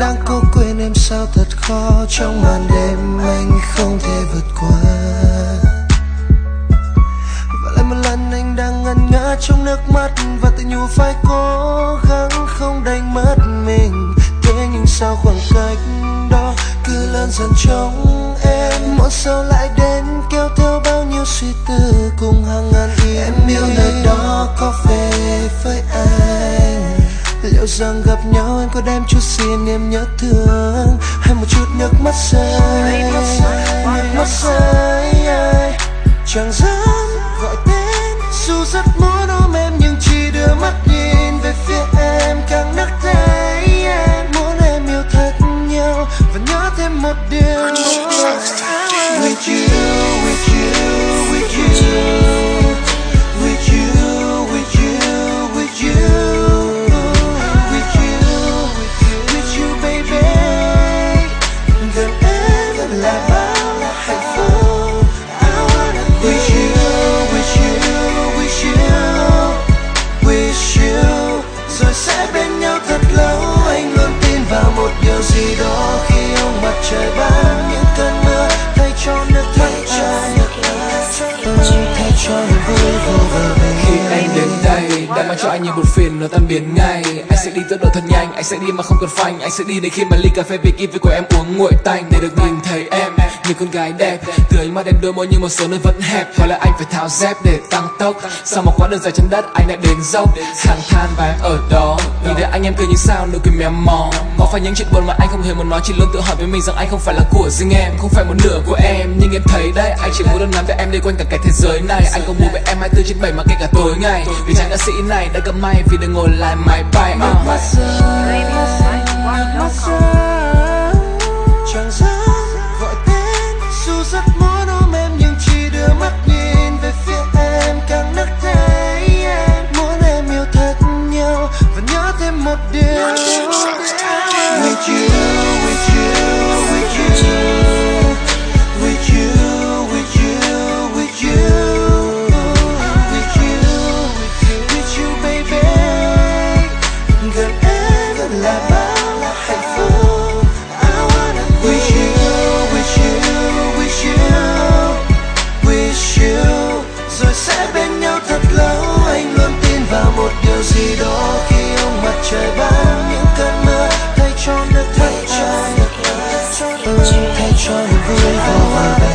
đang cố quên em sao thật khó. Trong màn đêm anh không thể vượt qua. Và lại một lần anh đang ngẩn ngơ trong nước mắt, và tự nhủ phải cố gắng không đánh mất mình. Thế nhưng sao khoảng cách đó cứ lớn dần trong em. Một sau lại đến kéo theo bao nhiêu suy tư cùng hàng ngàn ý. Em yêu nơi đó có về với anh. Liệu rằng gặp nhau anh có đem chút gì niềm nhớ thương, hay một chút nước mắt rơi, nước mắt rơi. Chẳng dám gọi tên dù rất muốn ôm em, nhưng chỉ đưa mắt nhìn về phía em càng nức thấy em. Muốn em yêu thật nhiều và nhớ thêm một điều. With you, with you, with you, with you, with you, with you. Điều gì đó khi ông mặt trời ban những cơn mưa thay cho nước mắt ai, thay cho niềm vui vô bờ bến. Khi anh đến đây đã mang cho anh nhiều buồn phiền nó tan biến ngay. Anh sẽ đi tốc độ thật nhanh, anh sẽ đi mà không cần phanh. Anh sẽ đi đến khi mà ly cà phê vị kia của em uống nguội tanh, để được nhìn thấy em như con gái đẹp. Từ ánh mắt em đôi môi nhưng một số nơi vẫn hẹp, hoặc là anh phải tháo dép để tăng tốc. Sau một quãng đường dài trên đất anh đã đến dốc, thẳng than và em ở đó. Nhìn thấy anh em cười như sao, nụ cười méo mó. Có phải những chuyện buồn mà anh không hề muốn nói, chỉ luôn tự hỏi với mình rằng anh không phải là của riêng em, không phải một nửa của em. Nhưng em thấy đấy, anh chỉ muốn đơn nắm cho em đi quanh cả cái thế giới này. Anh không muốn với em 24/7 mà kể cả tối ngày. Vì chàng ca sĩ này đã gặp may vì được ngồi lại máy bay. Nước mắt rơi, nước mắt rơi. Chẳng dám gọi tên dù rất muốn ôm em, nhưng chỉ đưa mắt nhìn về phía em càng nức thấy em. Muốn em yêu thật nhiều và nhớ thêm một điều. With you, with you, with you, with you, with you, with you, with you, with you, baby. Gần em vẫn là bao là hạnh phúc. I wanna be with you, with you, with you, with you. Rồi sẽ bên nhau thật lâu. Anh luôn tin vào một điều gì đó khi ông mặt trời ban những cơn mưa thay cho nước mắt ai, thay cho niềm vui vô bờ bến.